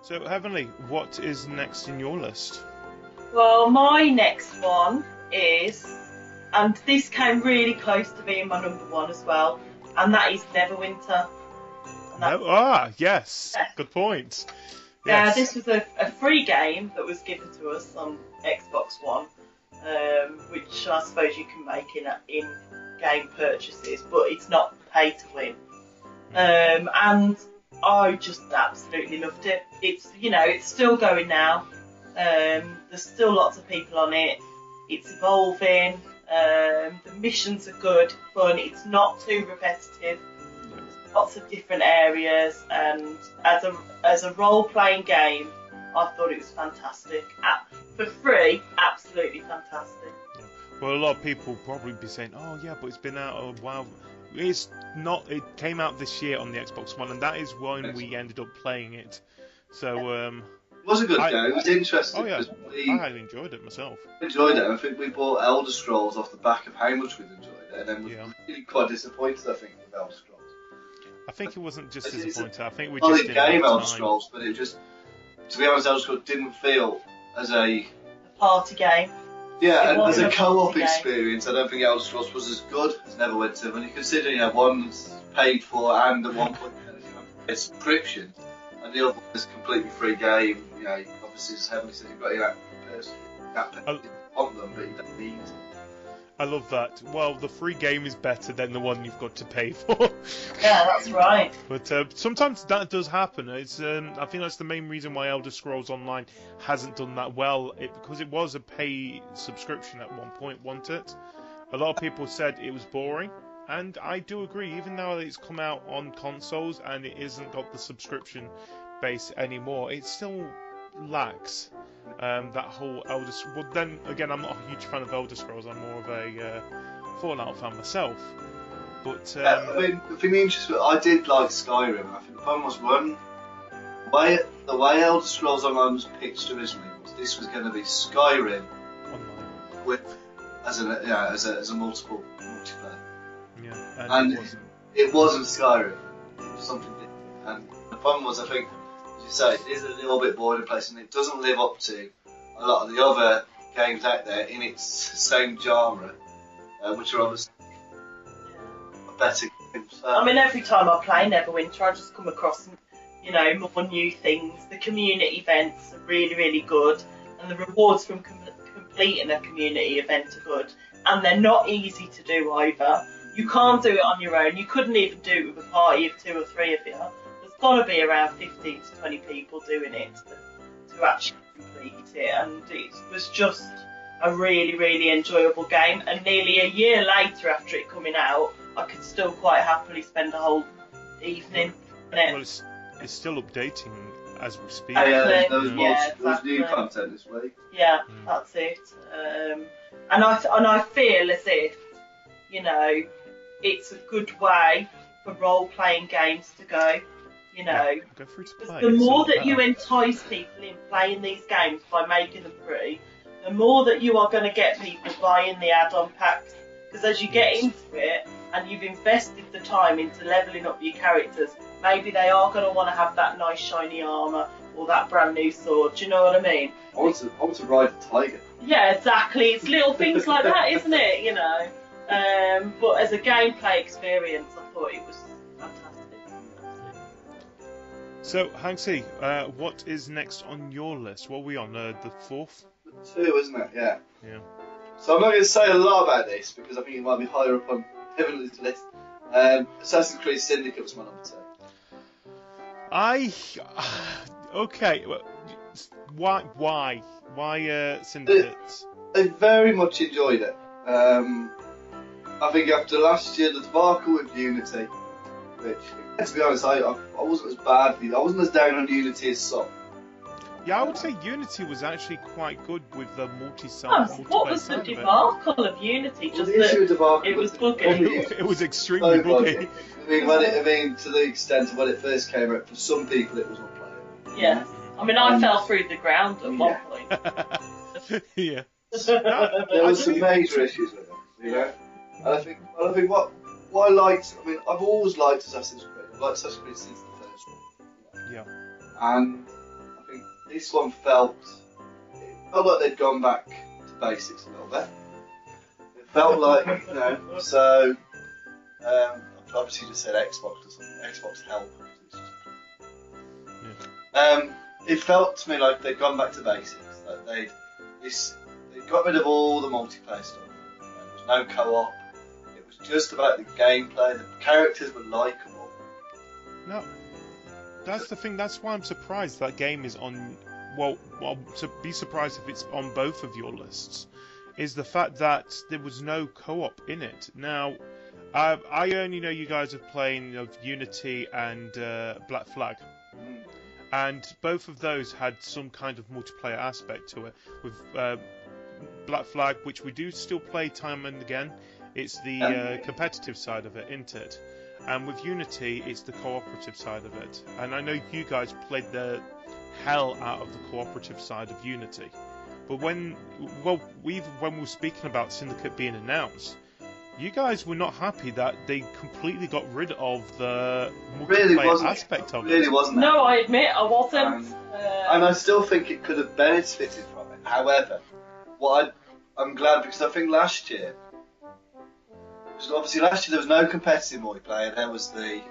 So, Heavenly, what is next in your list? Well, my next one is, and this came really close to being my number one as well, and that is Neverwinter. And No. that's Yes. yeah, Good point. yeah. Yes. This was a free game that was given to us on Xbox One, which I suppose you can make in game purchases, but it's not pay to win. And I just absolutely loved it. It's still going now. There's still lots of people on it. It's evolving. The missions are good, fun. It's not too repetitive. Lots of different areas, and as a role playing game, I thought it was fantastic. For free, absolutely fantastic. Well, a lot of people probably be saying, "Oh, yeah, but it's been out a while." It's not. It came out this year on the Xbox One, and that is when we ended up playing it. So, It was a good game. It was interesting oh yeah, because I highly enjoyed it myself. enjoyed it. I think we bought Elder Scrolls off the back of how much we'd enjoyed it, and then we Yeah. were really quite disappointed. I think with Elder Scrolls. I think it wasn't just It's a disappointing. I think we solid just didn't game, have Elder time. Scrolls, but it just, to be honest, Elder Scrolls didn't feel as a A party game. yeah, It and as wasn't a a co-op party game. experience. I don't think Elder Scrolls was as good as Neverwinter. When you consider, one's paid for and at one point a subscription, and the other one is a completely free game. Obviously, as Heavenly said, you've got that person on them, but you don't need it. I love that. Well, the free game is better than the one you've got to pay for. Yeah, that's right. But sometimes that does happen. It's I think that's the main reason why Elder Scrolls Online hasn't done that well. Because it was a pay subscription at one point, wasn't it? A lot of people said it was boring, and I do agree. Even now that it's come out on consoles and it isn't got the subscription base anymore, it still lacks that whole Elder. Well, then again, I'm not a huge fan of Elder Scrolls. I'm more of a Fallout fan myself. But I mean, the thing interesting, I did like Skyrim. I think the problem was the way Elder Scrolls Online was pitched originally was this was going to be Skyrim online, with as a multiplayer, yeah, and it wasn't. it wasn't Skyrim. It was something different. And the problem was, I think, as you say, it is a little bit boring place, and it doesn't live up to a lot of the other games out there in its same genre, which are obviously better games. I mean, every time I play Neverwinter, I just come across, more new things. The community events are really, really good, and the rewards from completing a community event are good. And they're not easy to do either. You can't do it on your own. You couldn't even do it with a party of 2 or 3 of you. There's got to be around 15 to 20 people doing it to actually complete it. And it was just a really, really enjoyable game. And nearly a year later after it coming out, I could still quite happily spend a whole evening on it. Well, it's still updating as we speak. There's exactly. new content this week. Yeah, that's it. And I feel as if, it's a good way for role-playing games to go. Go through to play. The It's more all that you better. entice people in playing these games by making them free, the more that you are going to get people buying the add-on packs. Because as you get into it and you've invested the time into levelling up your characters, maybe they are going to want to have that nice shiny armour or that brand new sword. Do you know what I mean? I want to ride a tiger. Yeah, exactly. It's little things like that, isn't it? But as a gameplay experience, I thought it was fantastic. So, Hanksy, what is next on your list? What are we on? The 4th? 2, isn't it? Yeah. Yeah. So I'm not going to say a lot about this because I think it might be higher up on Heavenly's list. Assassin's Creed Syndicate was my number 2. Okay. Well, why Syndicate? I very much enjoyed it. I think after last year, the debacle with Unity, which, to be honest, I wasn't as bad. I wasn't as down on Unity as some. Yeah, I would say Unity was actually quite good with the multi-side. What was the debacle of Unity? Well, Just the issue with that debacle it was was buggy. It was extremely so buggy. I mean, to the extent of when it first came out, for some people it was unplayable. Yeah. I mean, I fell through the ground at one point. Yeah. There was some major issues with it, And I think what I liked. I mean, I've always liked Assassin's Creed. I've liked Assassin's Creed since the first one. Yeah. And this one felt like they'd gone back to basics a little bit. It felt like, so I've obviously just said Xbox or something, Xbox Help. It felt to me like they'd gone back to basics, that they'd got rid of all the multiplayer stuff. There was no co-op, it was just about the gameplay, the characters were likeable. No, that's the thing, that's why I'm surprised that game is on, well, to be surprised if it's on both of your lists, is the fact that there was no co-op in it. Now, I only know you guys are playing Unity and Black Flag. And both of those had some kind of multiplayer aspect to it. With Black Flag, which we do still play time and again, it's the competitive side of it, isn't it? And with Unity, it's the cooperative side of it. And I know you guys played the hell out of the cooperative side of Unity. But when we were speaking about Syndicate being announced, you guys were not happy that they completely got rid of the multiplayer aspect of it. Really wasn't. No, I admit I wasn't. And I still think it could have benefited from it. However, I'm glad, because I think last year there was no competitive multiplayer. There was the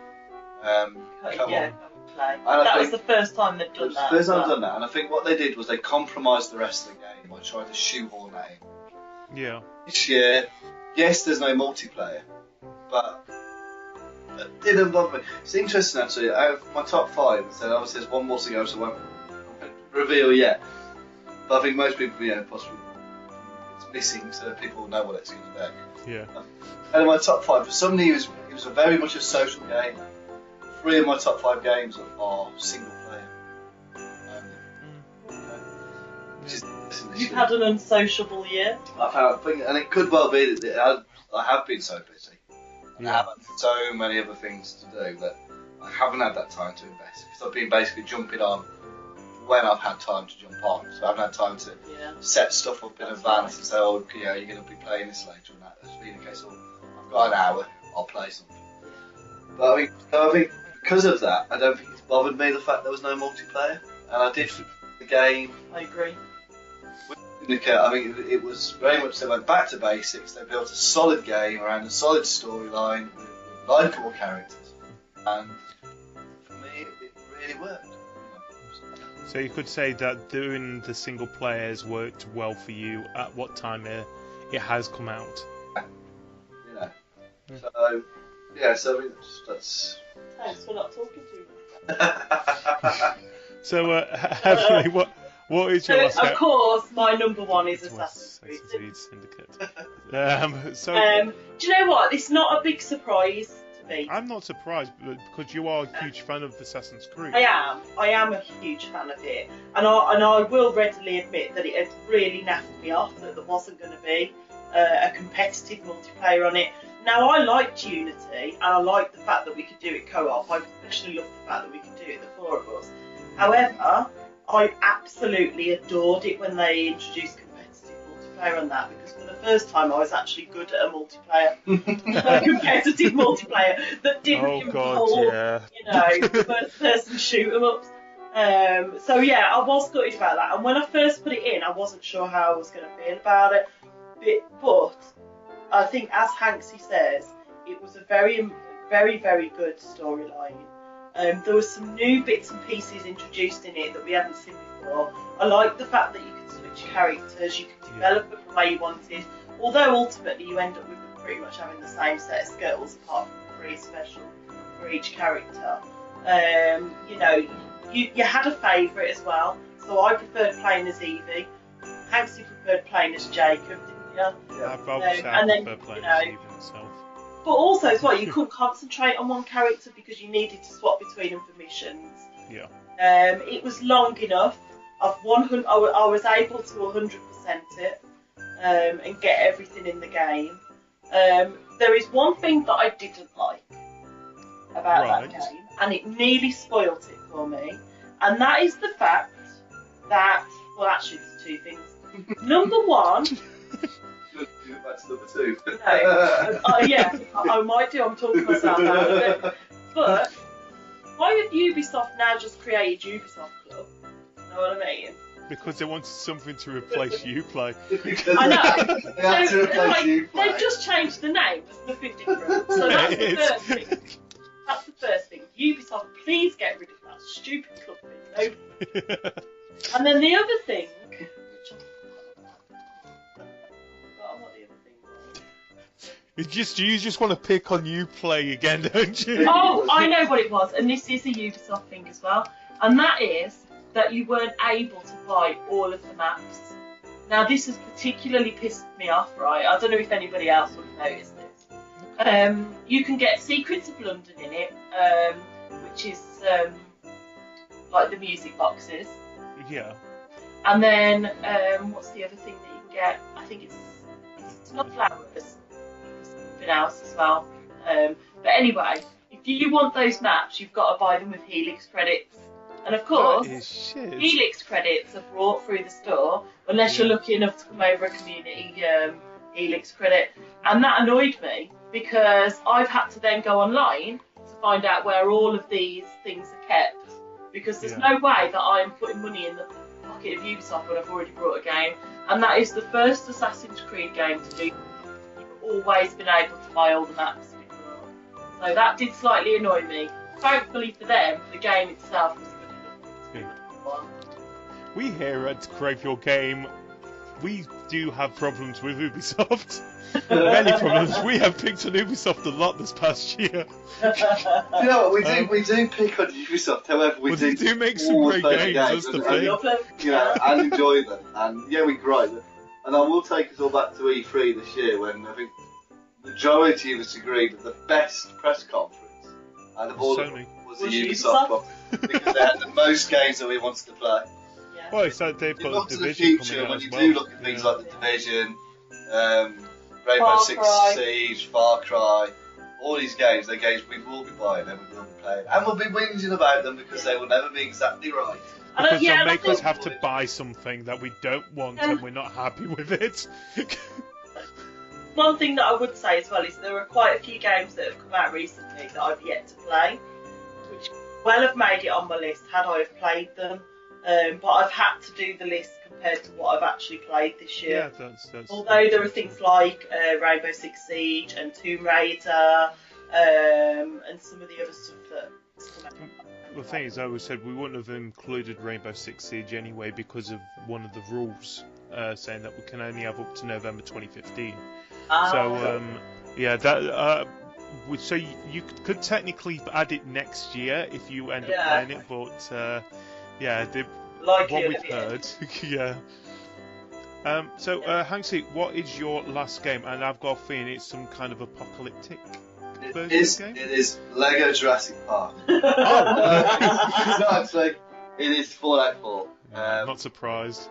play. That was the first time they'd done that. First time they've done that, and I think what they did was they compromised the rest of the game by trying to shoehorn that in. Yeah. This year, yes, there's no multiplayer, but that didn't bother me. It's interesting actually. Out of my top 5, so obviously there's one more to go, so I won't reveal yet. But I think most people, possibly it's missing, so people know what it's going to be. Yeah. And in my top 5, for somebody it was a very much a social game. 3 of my top 5 games are single player. You've had an unsociable year. And it could well be that I have been so busy. And I have had so many other things to do that I haven't had that time to invest. Because I've been basically jumping on when I've had time to jump on. So I haven't had time to set stuff up in advance and say, you're going to be playing this later and that. It's been a case of, I've got an hour, I'll play something. But I think because of that, I don't think it's bothered me the fact there was no multiplayer. And I did the game. I agree. I mean, it was very much they went back to basics. They built a solid game around a solid storyline with likeable characters, and for me, it really worked. So you could say that doing the single players worked well for you at what time it has come out. So I mean, that's. Thanks for not talking to me. So, Heavenly, what is your last game? Of course, my number 1 is Assassin's Creed Syndicate. Do you know what? It's not a big surprise to me. I'm not surprised because you are a huge fan of Assassin's Creed. I am a huge fan of it, and I will readily admit that it had really naffed me off that there wasn't going to be a competitive multiplayer on it. Now, I liked Unity, and I liked the fact that we could do it co-op. I especially loved the fact that we could do it, the 4 of us. However, I absolutely adored it when they introduced competitive multiplayer on that, because for the first time I was actually good at a multiplayer, a competitive multiplayer that didn't involve, first-person shoot-em-ups. So yeah, I was gutted about that. And when I first put it in, I wasn't sure how I was going to feel about it. But I think, as Hanksy says, it was a very, very, very good storyline. There were some new bits and pieces introduced in it that we hadn't seen before. I like the fact that you can switch characters, you can develop them the way you wanted, although ultimately you end up with them pretty much having the same set of skills apart from 3 special for each character. You had a favourite as well, so I preferred playing as Evie. Hanksy preferred playing as Jacob, didn't you? Yeah, I've obviously preferred playing as Evie myself. But also as well, you couldn't concentrate on one character because you needed to swap between them for missions. Yeah. It was long enough. I was able to 100% it and get everything in the game. There is one thing that I didn't like about that game, and it nearly spoilt it for me, and that is the fact that, well, actually, there's 2 things. Number 1. That's number 2. I might do. I'm talking myself out of it. But why have Ubisoft now just created Ubisoft Club? Know what I mean? Because they wanted something to replace Uplay. Because I know. they had to replace like, Uplay. they've just changed the name. There's nothing different. So that's the first thing. That's the first thing. Ubisoft, please get rid of that stupid company. No. And then the other thing, which I forgot what the other thing was. You just want to pick on Uplay again, don't you? Oh, I know what it was, and this is a Ubisoft thing as well, and that is that you weren't able to buy all of the maps. Now, this has particularly pissed me off, right? I don't know if anybody else would have noticed this. You can get Secrets of London in it, which is like the music boxes. Yeah. And then, what's the other thing that you can get? I think it's not flowers. It's something else as well. But anyway, if you want those maps, you've got to buy them with Helix credits. And of course, That is shit. Helix credits are brought through the store unless you're lucky enough to come over a community Helix credit. And that annoyed me because I've had to then go online to find out where all of these things are kept. Because there's no way that I'm putting money in the pocket of Ubisoft when I've already brought a game. And that is the first Assassin's Creed game to do. You've always been able to buy all the maps before. So that did slightly annoy me. Thankfully for them, the game itself was good enough. We here at Crave Your Game, we do have problems with Ubisoft. Many problems. We have picked on Ubisoft a lot this past year. You know what, we do pick on Ubisoft, however we do make some always great play games, that's the thing. You know, and enjoy them, and yeah, we grow them. And I will take us all back to E3 this year when I think the majority of us agreed that the best press conference out of all of them was the Ubisoft one, because they had the most games that we wanted to play. Yeah. Well, it's like they've You got look the to the Division future coming out when as you well. do look at things like the Division, Rainbow Far Six Cry. Siege, Far Cry, all these games, they're games we will be buying and we will be playing, and we'll be whinging about them because they will never be exactly right. Because Yeah, they'll and I make us think- have to buy something that we don't want and we're not happy with it. One thing that I would say as well is there are quite a few games that have come out recently that I've yet to play, which well have made it on my list had I have played them. But I've had to do the list compared to what I've actually played this year. Yeah, that's Although there are things like Rainbow Six Siege and Tomb Raider and some of the other stuff that's come out. The thing is, I always said we wouldn't have included Rainbow Six Siege anyway because of one of the rules saying that we can only have up to November 2015. So, yeah, that. So you could technically add it next year if you end up playing it, but yeah, what we've heard, yeah. So, Hanksy, what is your last game? And I've got a feeling it's some kind of apocalyptic version of the game. It is Lego Jurassic Park. Oh. No, actually, it is Fallout 4. Not surprised.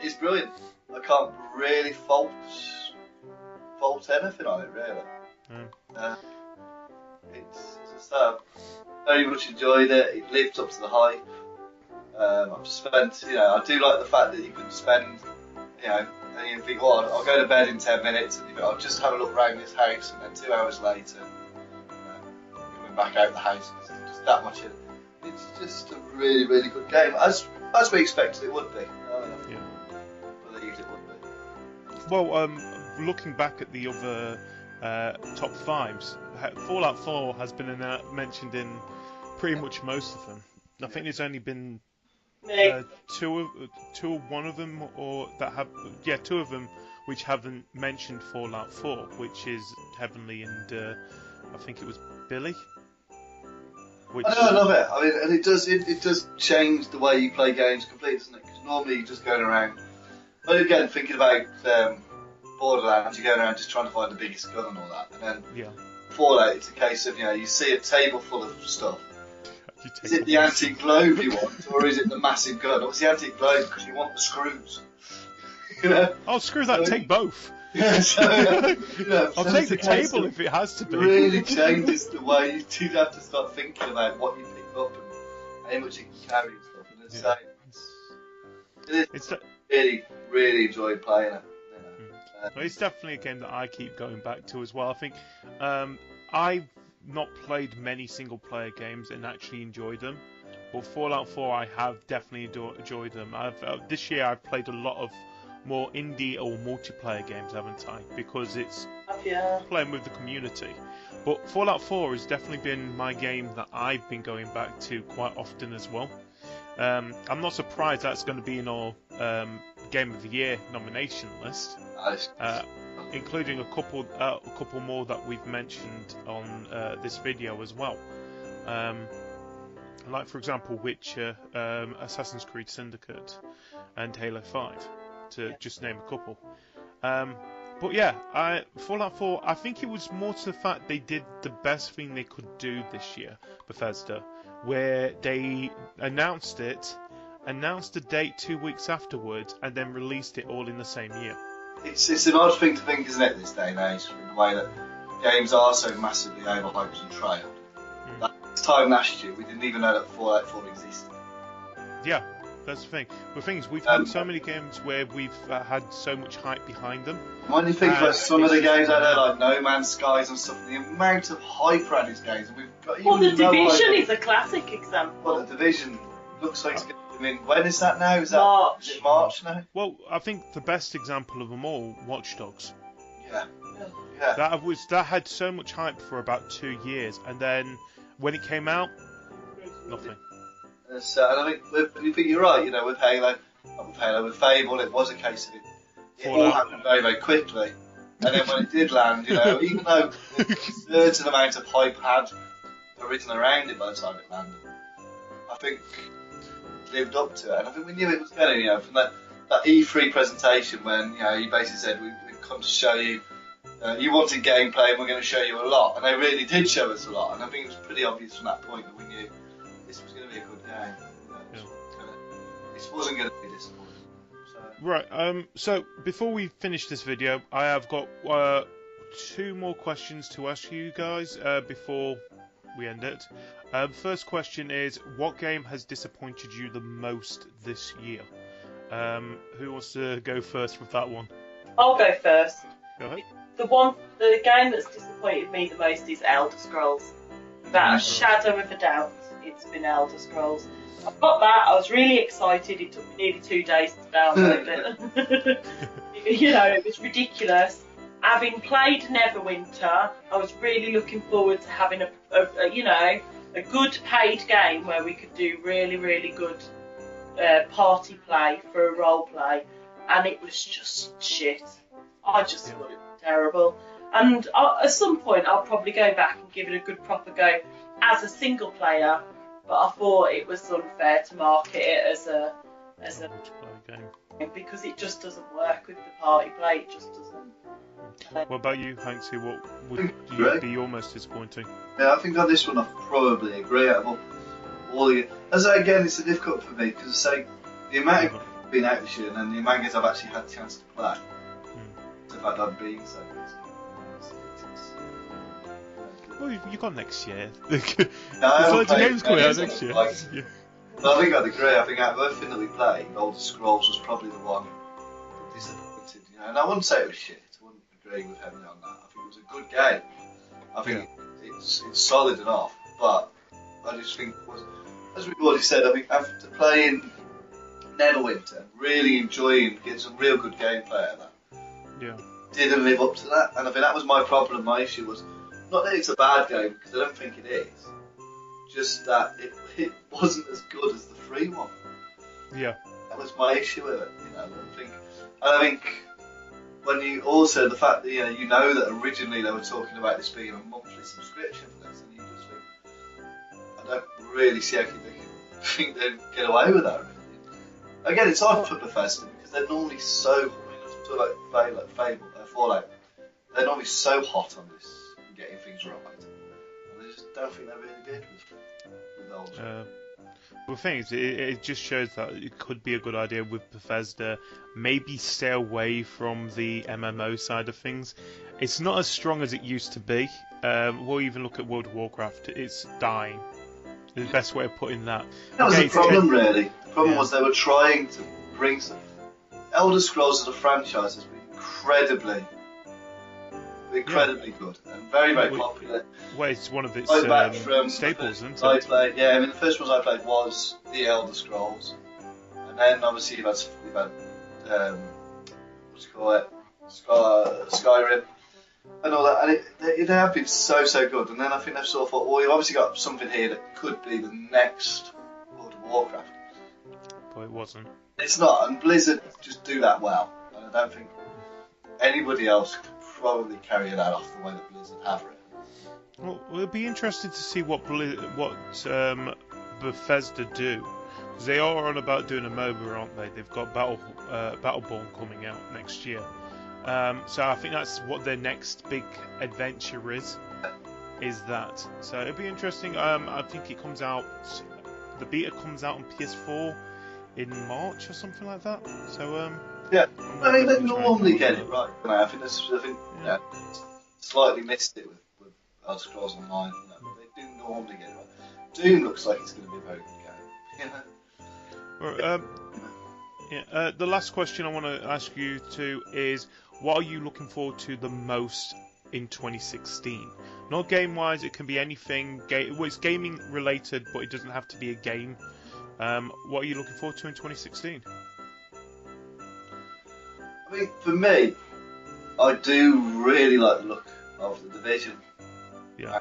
It's brilliant. I can't really fault anything on it, really. It's very much enjoyed it. It lived up to the hype. I've spent, I do like the fact that you can spend, and you think, oh, I'll go to bed in 10 minutes, and you think, I'll just have a look around this house, and then 2 hours later, coming back out the house, because there's just that much in it. It's just a really, really good game, as we expected it would be. Yeah. Believed it would be. Well, looking back at the other top fives, Fallout 4 has been mentioned in pretty much most of them. I think there's only been two of them which haven't mentioned Fallout 4, which is Heavenly and I think it was Billy. Which... I love it. I mean, and it does change the way you play games completely, doesn't it? Because normally you're just going around. But again, thinking about Borderlands, you're going around just trying to find the biggest gun and all that. And then Fallout, it's a case of you see a table full of stuff. Is it the antique globe you want, or is it the massive gun? Or it's the antique globe because you want the screws. Oh, screw that! Take both. Yeah, so, I'll take the table if it has to be. It really changes the way you do have to start thinking about what you pick up and how much you can carry and stuff. And it's really, really enjoyed playing it. Well, it's definitely a game that I keep going back to as well. I think I not played many single player games and actually enjoyed them. But Fallout 4, I have definitely enjoyed them. This year I've played a lot of more indie or multiplayer games, haven't I? Because it's playing with the community. But Fallout 4 has definitely been my game that I've been going back to quite often as well. I'm not surprised that's going to be in our Game of the Year nomination list, including a couple more that we've mentioned on this video as well. Like, for example, Witcher, Assassin's Creed Syndicate, and Halo 5, to just name a couple. But yeah, Fallout 4, I think it was more to the fact they did the best thing they could do this year, Bethesda, where they announced the date 2 weeks afterwards, and then released it all in the same year. It's an odd thing to think, isn't it, this day and age, in the way that games are so massively overhyped and trailed. This time last year, we didn't even know that Fallout 4 existed. Yeah, that's the thing. The thing is, we've had so many games where we've had so much hype behind them. When you think about some of the games out there, like No Man's Skies and stuff, the amount of hype around these games, and we've got well, The Division is a classic example. Well, The Division looks like it's going to come in. When is that now? Is it March now? Well, I think the best example of them all, Watch Dogs. Yeah. That had so much hype for about 2 years, and then when it came out, nothing. And I think you're right. You know, with Halo, with Fable, it was a case of it all happened very, very quickly. And then when it did land, you know, even though a certain amount of hype had arisen around it by the time it landed, I think it lived up to it. And I think we knew it was going to, you know, from that E3 presentation when, you know, he basically said, we've come to show you, you wanted gameplay and we're going to show you a lot. And they really did show us a lot. And I think it was pretty obvious from that point that we knew this was going to be a good game. You know, this wasn't going to be disappointing. Right, so before we finish this video, I have got 2 more questions to ask you guys before we end it. The first question is, what game has disappointed you the most this year? Who wants to go first with that one? I'll go first. Go ahead. The game that's disappointed me the most is Elder Scrolls. Without a shadow of a doubt, it's been Elder Scrolls. I've got that. I was really excited. It took me nearly 2 days to download it. You know, it was ridiculous. Having played Neverwinter, I was really looking forward to having a good paid game where we could do really, really good party play for a role play, and it was just shit. I just thought it was terrible. And at some point, I'll probably go back and give it a good proper go as a single player. But I thought it was unfair to market it as a multiplayer game, because it just doesn't work with the party play. It just doesn't. What about you, Hanksy? What would be your most disappointing? Yeah, I think on this one I probably agree. Out of all the, as again, it's a difficult for me because the amount of been out this year and the amount of games I've actually had a chance to play. The fact I've been so busy. Well, you got next year. There's loads of games coming out next year. But I think I'd agree. I think out of everything that we played, Elder Scrolls was probably the one that disappointed. You know, and I wouldn't say it was shit. I wouldn't agree with Heavenly on that. I think it was a good game. I think it's solid enough, but I just think it was, as we've already said, I think after playing Neverwinter, really enjoying getting some real good gameplay out of that, didn't live up to that. And I think that was my problem. My issue was not that it's a bad game, because I don't think it is, just that it wasn't as good as the free one. Yeah. That was my issue with it, you know. I think when you also the fact that you know that originally they were talking about this being a monthly subscription for this, and you just think, I don't really see how they think they'd get away with that. Really. Again, it's odd for Bethesda because they're normally so. I mean, let's talk like Fable, Fallout. They're normally so hot on this, getting things right, and I just don't think they really did with Elder. Well, the thing is, it just shows that it could be a good idea with Bethesda. Maybe stay away from the MMO side of things. It's not as strong as it used to be. We'll even look at World of Warcraft. It's dying. The best way of putting that. That was the problem, really. The problem was they were trying to bring some. Elder Scrolls as a franchise has been incredibly incredibly good and very, very popular. Well, it's one of its Right back from staples, isn't I it? played, yeah, I mean, the first ones I played was the Elder Scrolls, and then obviously you've had what's it called, Skyrim, and all that, and they have been so good. And then I think they've sort of thought, well, you've obviously got something here that could be the next World of Warcraft. But it wasn't. It's not, and Blizzard just do that well, and I don't think anybody else could probably carry that off the way that Blizzard have it. Well, it'll be interesting to see what Bethesda do. Because they are on about doing a MOBA, aren't they? They've got Battleborn coming out next year. So I think that's what their next big adventure is that. So it'll be interesting. I think it comes out, the beta comes out on PS4 in March or something like that. So yeah, I mean, they normally get it right. I think yeah, slightly missed it with Elder Scrolls Online. You know, they do normally get it right. Doom looks like it's going to be a very good game. Well, the last question I want to ask you is, what are you looking forward to the most in 2016? Not game-wise, it can be anything. Well, it's gaming related, but it doesn't have to be a game. What are you looking forward to in 2016? I mean, for me, I do really like the look of The Division. Yeah.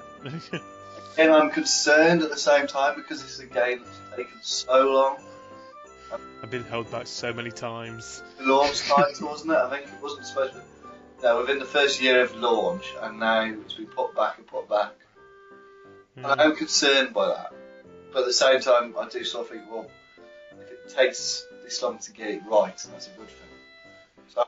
And I'm concerned at the same time because it's a game that's taken so long. I've been held back so many times. The launch title, wasn't it? I think it wasn't supposed to be. No, within the first year of launch, and now it's been put back and put back. And I'm concerned by that. But at the same time, I do sort of think, well, if it takes this long to get it right, that's a good thing. So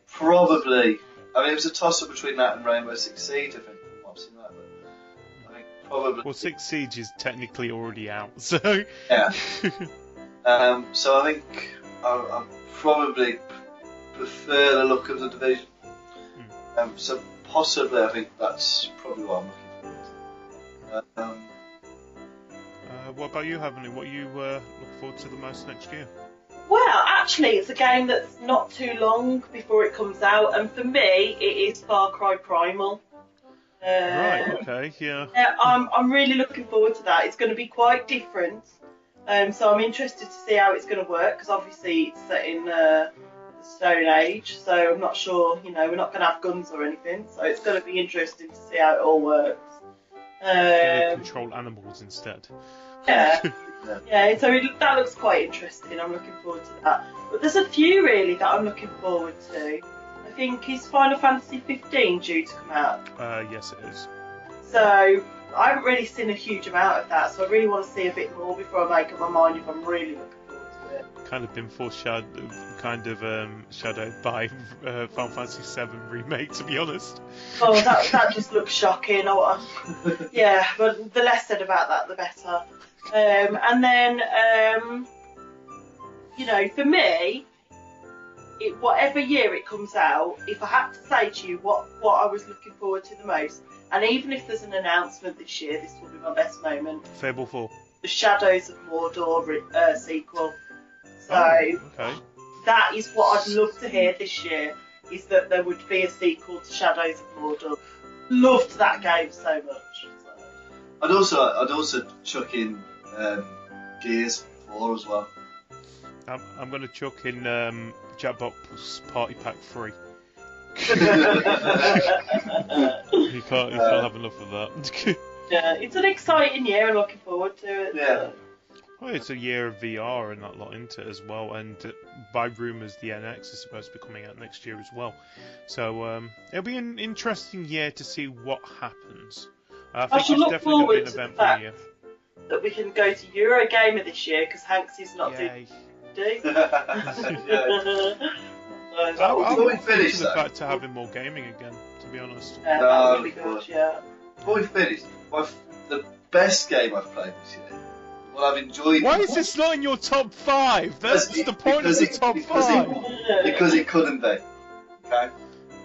probably, I mean, it was a toss-up between that and Rainbow Six Siege, I think. I've seen that, but I think probably. Well, Six Siege is technically already out, so. Yeah. So I think I probably prefer the look of The Division. So possibly, I think that's probably what I'm looking for. What about you, Heavenly? What you look forward to the most next year? Well, actually, it's a game that's not too long before it comes out, and for me, it is Far Cry Primal. Right. Okay. Yeah. I'm really looking forward to that. It's going to be quite different. So I'm interested to see how it's going to work, because obviously it's set in the Stone Age, so I'm not sure, we're not going to have guns or anything, so it's going to be interesting to see how it all works. Control animals instead. Yeah, yeah. So that looks quite interesting. I'm looking forward to that. But there's a few really that I'm looking forward to. I think is Final Fantasy 15 due to come out? Yes, it is. So I haven't really seen a huge amount of that, so I really want to see a bit more before I make up my mind if I'm really looking forward to it. Kind of been foreshadowed, shadowed by Final Fantasy 7 remake, to be honest. Oh, that just looks shocking. Yeah, but the less said about that, the better. And then, for me, whatever year it comes out, if I had to say to you what I was looking forward to the most, and even if there's an announcement this year, this will be my best moment. Fable 4. The Shadows of Mordor sequel. So okay. That is what I'd love to hear this year, is that there would be a sequel to Shadows of Mordor. Loved that game so much. So. I'd also chuck in Gears 4 as well. I'm going to chuck in Jackbox Party Pack 3. You can't have enough of that. Yeah, it's an exciting year. I'm looking forward to it. Yeah. Well, it's a year of VR and that lot into it as well, and by rumours the NX is supposed to be coming out next year as well. So it'll be an interesting year to see what happens. I think it's definitely going to be an eventful year. That we can go to Eurogamer this year because Hanksy's not doing. Before we finish, the fact to having more gaming again, to be honest. Yeah, that would be good, yeah. Before we finish, the best game I've played this year, what I've enjoyed. Why is this not in your top 5? That's the point of the top 5. Because it couldn't be. Okay?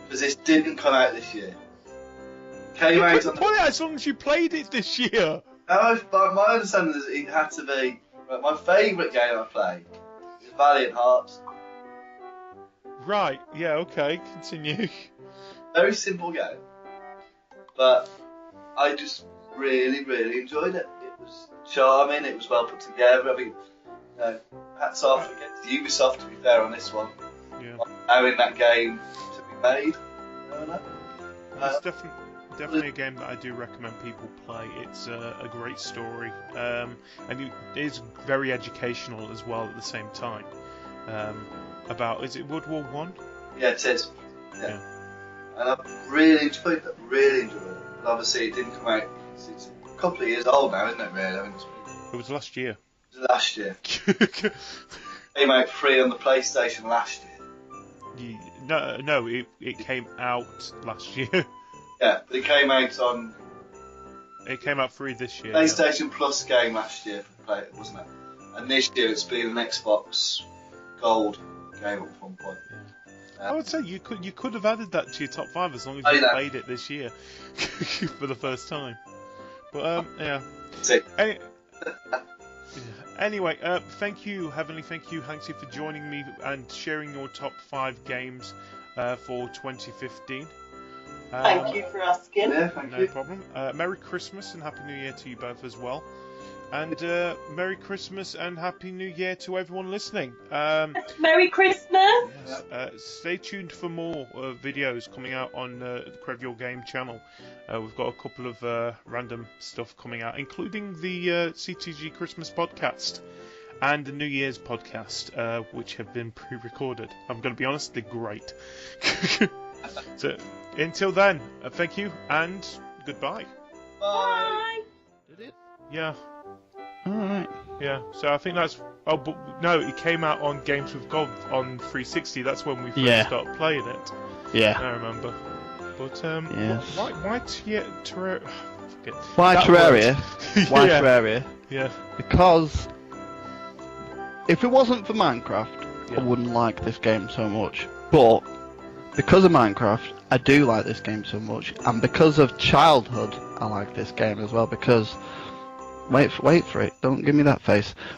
Because this didn't come out this year. Came out on the as long as you played it this year. My understanding is it had to be. My favourite game I played is Valiant Hearts. Right, yeah, okay, continue. Very simple game, but I just really, really enjoyed it. It was charming. It was well put together. I mean, hats off against Ubisoft, to be fair, on this one. Yeah. Allowing that game to be made. I don't know. It's definitely a game that I do recommend people play. It's a great story, and it is very educational as well at the same time. Is it World War One? Yeah, it is. Yeah. And I really enjoyed it. Really enjoyed it. But obviously, it didn't come out. It's a couple of years old now, isn't it? Really? I mean, It was last year. it was last year. It came out free on the PlayStation last year. No, it came out last year. Yeah, but it came out on It came out free this year. PlayStation Plus game last year for play, wasn't it? And this year it's been an Xbox Gold game at one point. Yeah. I would say you could have added that to your top 5 as long as I you know. played it this year for the first time. But yeah. See. Anyway, thank you, Heavenly. Thank you, Hanksy, for joining me and sharing your top 5 games for 2015. Thank you for asking. Yeah, thank No you. problem. Merry Christmas and Happy New Year to you both as well. And Merry Christmas and Happy New Year to everyone listening. Merry Christmas! Yes, stay tuned for more videos coming out on the Crev Your Game channel. We've got a couple of random stuff coming out, including the CTG Christmas podcast and the New Year's podcast, which have been pre-recorded. I'm going to be honest, they're great. So, until then, thank you and goodbye. Bye. Did it? Yeah. Alright. Yeah, so I think that's... Oh, but no, it came out on Games with Gold on 360. That's when we first started playing it. Yeah. I remember. But, Yes. why Terraria? Why That Terraria? word. Why Yeah. Terraria? Yeah. Because if it wasn't for Minecraft, Yeah. I wouldn't like this game so much. But because of Minecraft, I do like this game so much, and because of childhood, I like this game as well. Because wait for it. Don't give me that face.